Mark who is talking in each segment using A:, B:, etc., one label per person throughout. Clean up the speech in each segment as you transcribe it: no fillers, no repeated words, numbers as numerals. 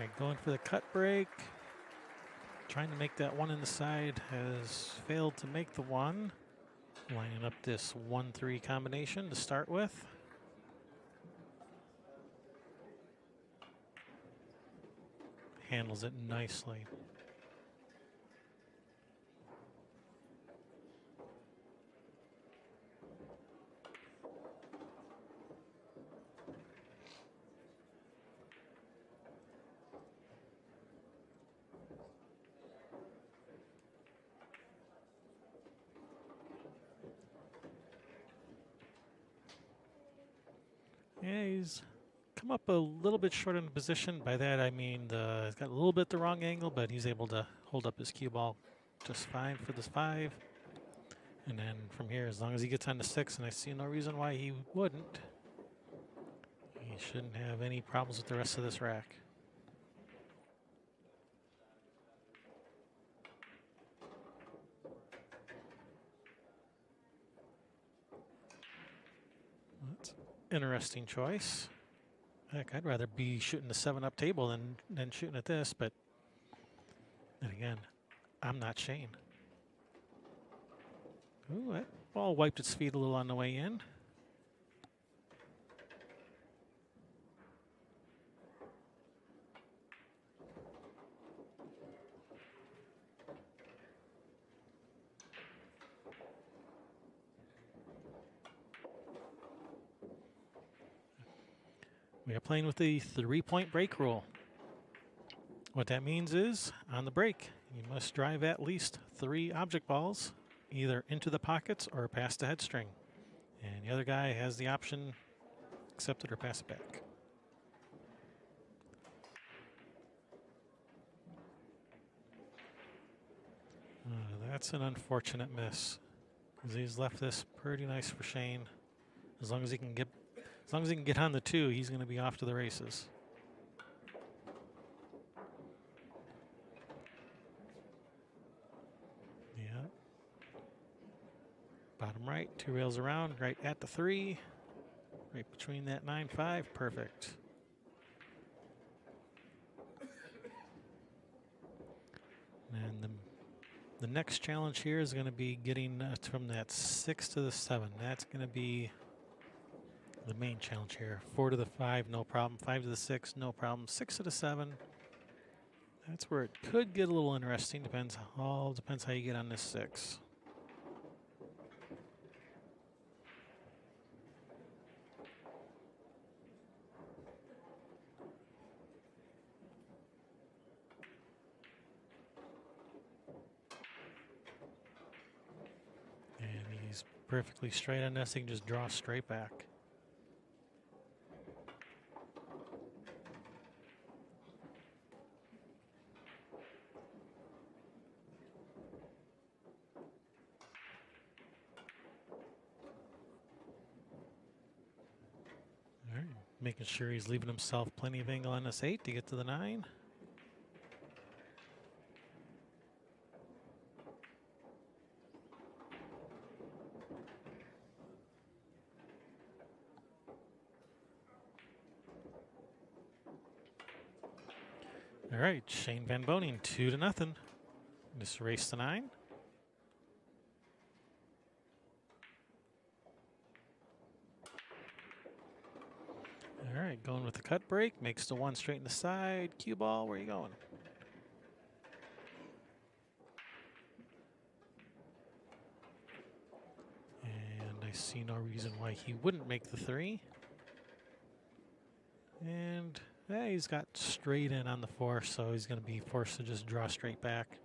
A: right, going for the cut break. Trying to make that one in the side, has failed to make the one. Lining up this 1-3 combination to start with. Handles it nicely. Yeah, he's come up a little bit short in the position. By that I mean he's got a little bit the wrong angle, but he's able to hold up his cue ball just fine for this 5. And then from here, as long as he gets on the 6, and I see no reason why he wouldn't, he shouldn't have any problems with the rest of this rack. That's an interesting choice. Heck, I'd rather be shooting the 7-up table than shooting at this, but then again, I'm not Shane. Ooh, that ball wiped its feet a little on the way in. We are playing with the 3-point break rule. What that means is, on the break, you must drive at least 3 object balls, either into the pockets or past the head string. And the other guy has the option, accept it or pass it back. That's an unfortunate miss, because he's left this pretty nice for Shane. As long as he can get on the 2, he's going to be off to the races. Yeah. Bottom right, 2 rails around, right at the 3. Right between that 9-5, perfect. And the next challenge here is going to be getting from that 6 to the 7. That's going to be the main challenge here. 4 to the 5, no problem. 5 to the 6, no problem. 6 to the 7. That's where it could get a little interesting. Depends how you get on this 6. And he's perfectly straight on this. He can just draw straight back. All right, making sure he's leaving himself plenty of angle on this 8 to get to the 9. All right, Shane Van Boening, 2-0. Just race the 9. All right, going with the cut break, makes the 1 straight in the side. Cue ball, where are you going? And I see no reason why he wouldn't make the 3. And he's got straight in on the 4, so he's going to be forced to just draw straight back.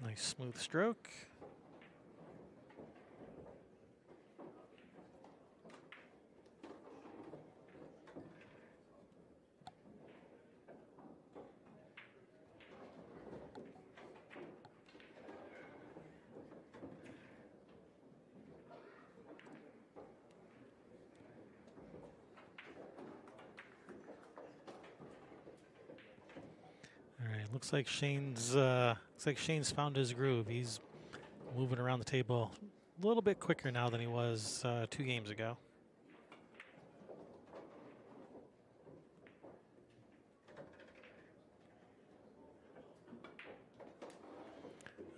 A: Nice smooth stroke. Looks like Shane's found his groove. He's moving around the table a little bit quicker now than he was 2 games ago.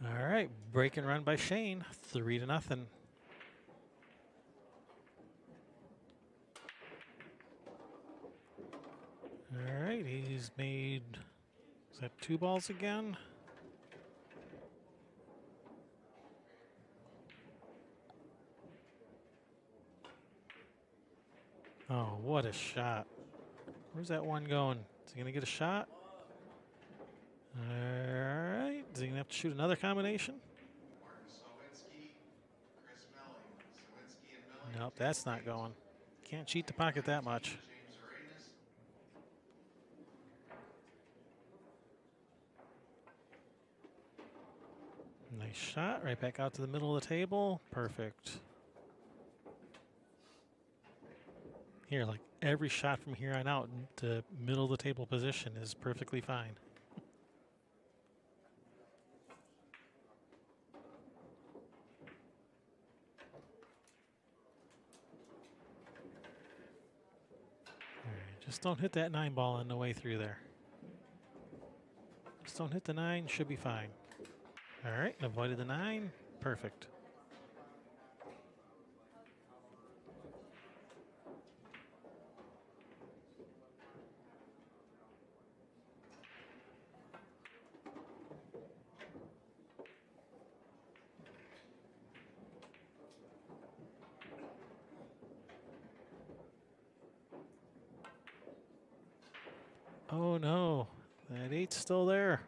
A: All right, break and run by Shane, 3-0. All right, he's made, is that 2 balls again? Oh, what a shot. Where's that one going? Is he going to get a shot? All right, is he going to have to shoot another combination? Nope, that's not going. Can't cheat the pocket that much. Nice shot, right back out to the middle of the table. Perfect. Here, like every shot from here on out, the middle of the table position is perfectly fine. All right, just don't hit that 9 ball on the way through there. Just don't hit the 9, should be fine. All right, avoided the 9, perfect. Oh no, that 8's still there.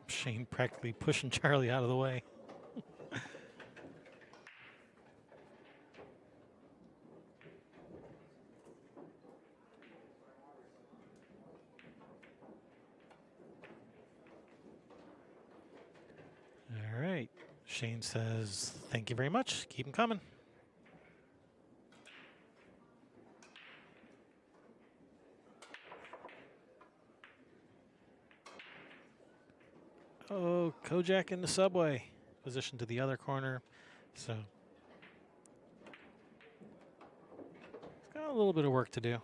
A: Shane practically pushing Charlie out of the way. All right, Shane says, thank you very much, keep them coming. Oh, Kojak in the subway. Position to the other corner. So he's got a little bit of work to do.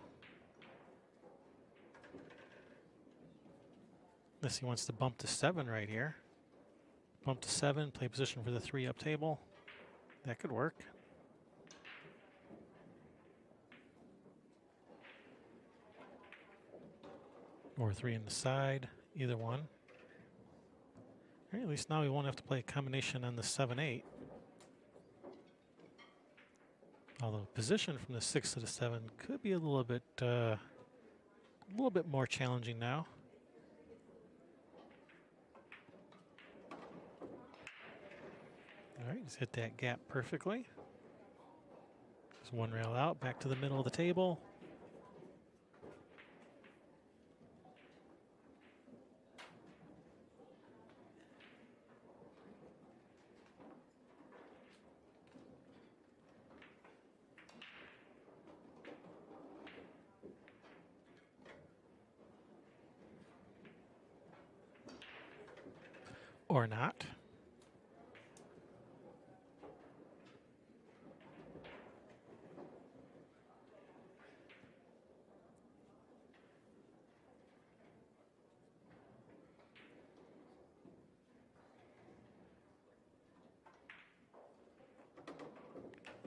A: Unless he wants to bump to 7 right here. Bump to 7, play position for the 3 up table. That could work. Or 3 in the side, either one. Or at least now we won't have to play a combination on the 7-8. Although position from the 6 to the 7 could be a little bit more challenging now. All right, just hit that gap perfectly. Just 1 rail out, back to the middle of the table. Or not.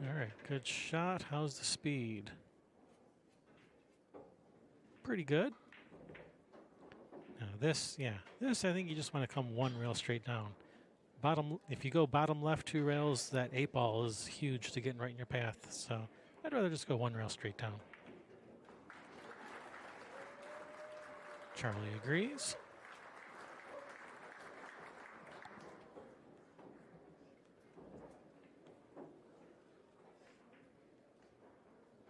A: All right, good shot. How's the speed? Pretty good. Now this I think you just want to come 1 rail straight down. If you go bottom left 2 rails, that 8 ball is huge to getting right in your path. So I'd rather just go 1 rail straight down. Charlie agrees.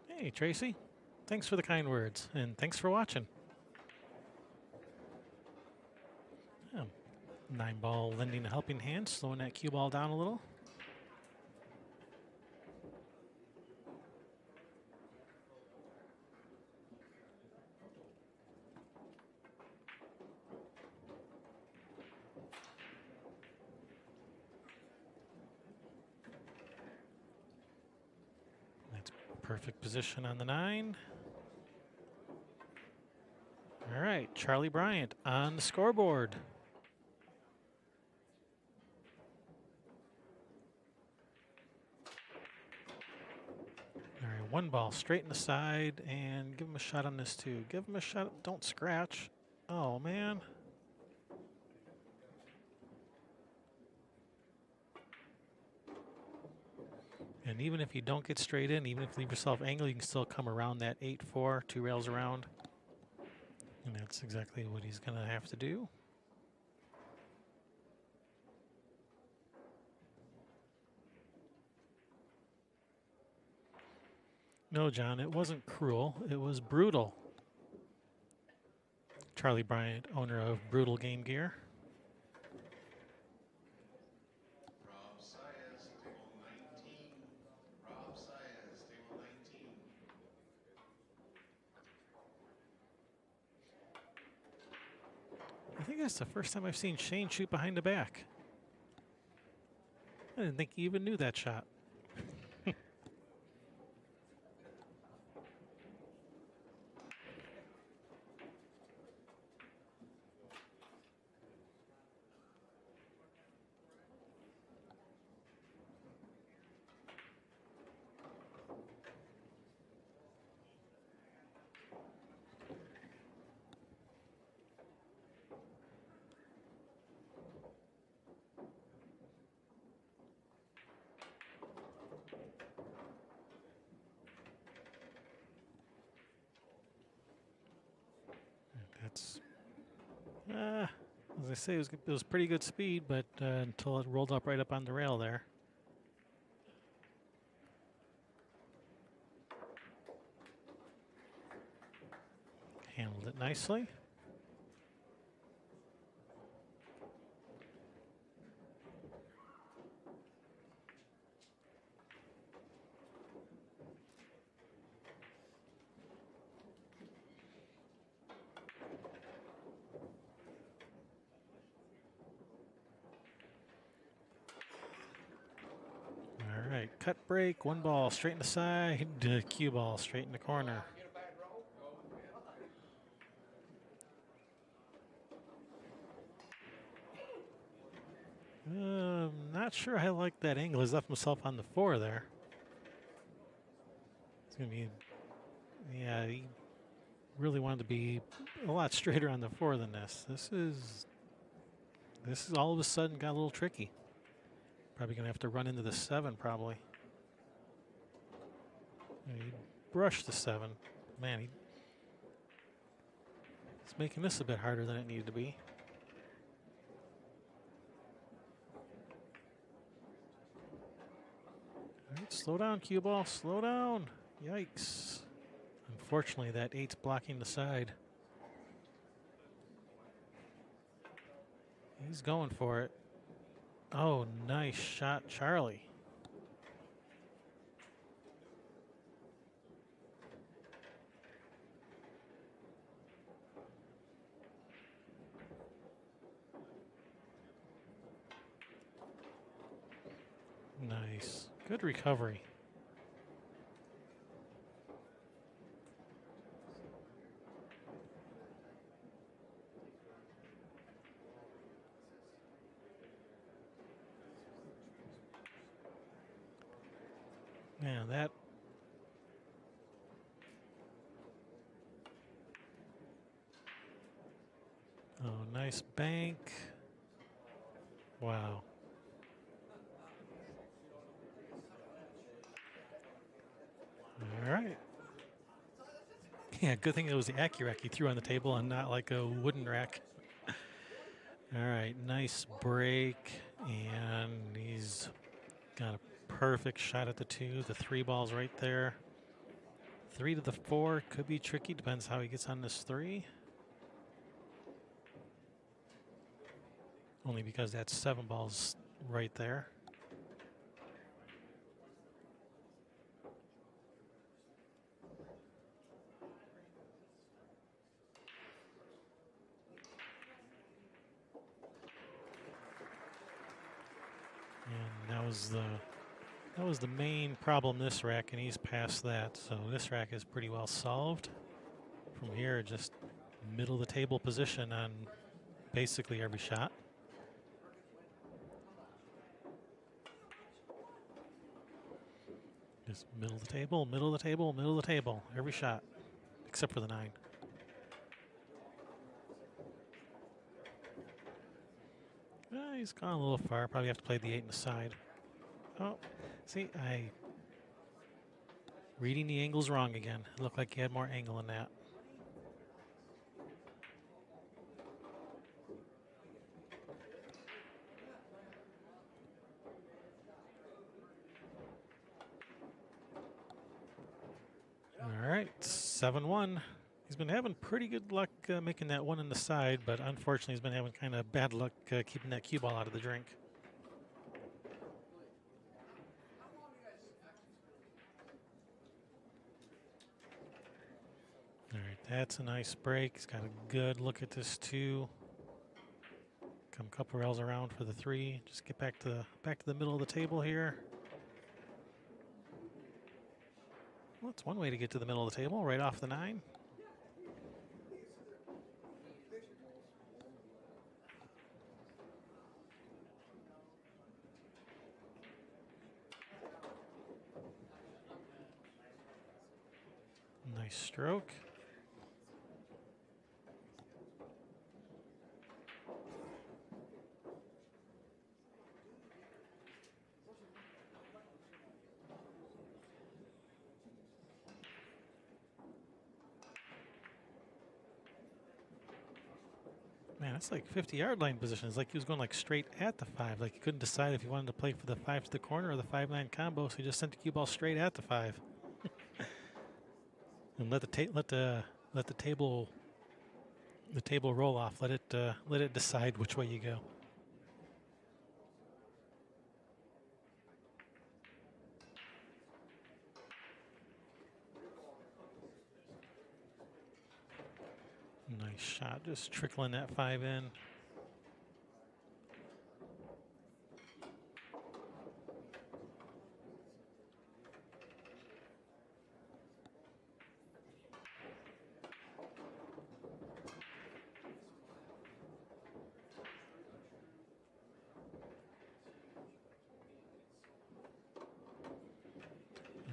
A: Hey, Tracy. Thanks for the kind words, and thanks for watching. 9 ball lending a helping hand, slowing that cue ball down a little. Perfect position on the 9. All right, Charlie Bryant on the scoreboard. All right, 1 ball straight in the side, and give him a shot on this too. Give him a shot. Don't scratch. Oh, man. And even if you don't get straight in, even if you leave yourself angled, you can still come around that 8-4, 2 rails around. And that's exactly what he's going to have to do. No, John, it wasn't cruel. It was brutal. Charlie Bryant, owner of Brutal Game Gear. I think that's the first time I've seen Shane shoot behind the back. I didn't think he even knew that shot. That's, as I say, it was pretty good speed, but until it rolled up right up on the rail there. Handled it nicely. All right, cut break, 1 ball straight in the side, cue ball straight in the corner. Not sure I like that angle. He's left himself on the 4 there. It's gonna be, yeah, he really wanted to be a lot straighter on the 4 than this. This is all of a sudden got a little tricky. Probably gonna have to run into the 7 probably. He brushed the 7. Man, he's making this a bit harder than it needed to be. All right, slow down, cue ball, slow down. Yikes. Unfortunately, that 8's blocking the side. He's going for it. Oh, nice shot, Charlie. Nice. Good recovery. Man, that. Oh, nice bank. Wow. All right. Yeah, good thing it was the AccuRack he threw on the table and not like a wooden rack. All right, nice break, and he's got a perfect shot at the 2. The 3 ball's right there. 3 to the 4 could be tricky, depends how he gets on this 3. Only because that 7 ball's right there. And that was the That was the main problem this rack, and he's past that. So this rack is pretty well solved. From here, just middle of the table position on basically every shot. Just middle of the table, middle of the table, middle of the table, every shot, except for the 9. He's gone a little far. Probably have to play the 8 in the side. Oh, see, reading the angles wrong again. It looked like he had more angle in that. All right, 7-1. He's been having pretty good luck making that 1 in the side, but unfortunately he's been having kind of bad luck keeping that cue ball out of the drink. All right, that's a nice break. He's got a good look at this 2. Come a couple rails around for the 3. Just get back to the middle of the table here. Well, that's one way to get to the middle of the table, right off the 9. Nice stroke. Man, that's like 50-yard line position. It's like he was going like straight at the 5. Like he couldn't decide if he wanted to play for the 5 to the corner or the 5-9 combo, so he just sent the cue ball straight at the 5. And let the table roll off. Let it decide which way you go. Nice shot, just trickling that 5 in.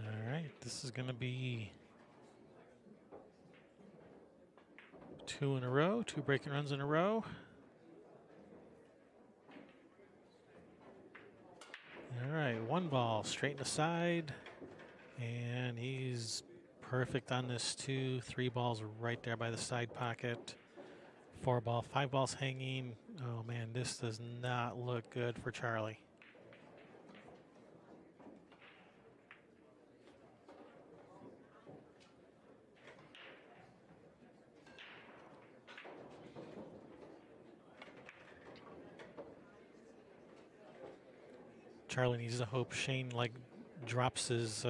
A: All right, this is going to be 2 in a row, 2 breaking runs in a row. All right, 1 ball straight in the side, and he's perfect on this 2. 3 balls right there by the side pocket. 4 ball, 5 balls hanging. Oh man, this does not look good for Charlie. Charlie needs to hope Shane like drops his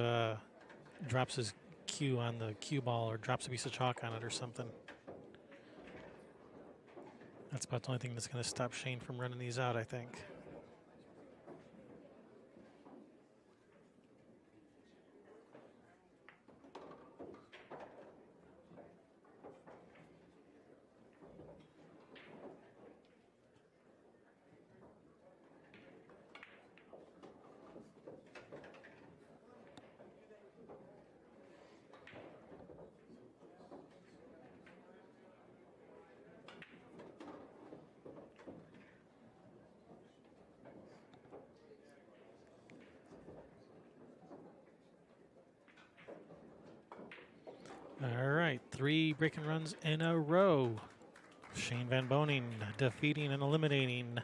A: cue on the cue ball or drops a piece of chalk on it or something. That's about the only thing that's going to stop Shane from running these out, I think. All right, 3 breaking runs in a row. Shane Van Boening defeating and eliminating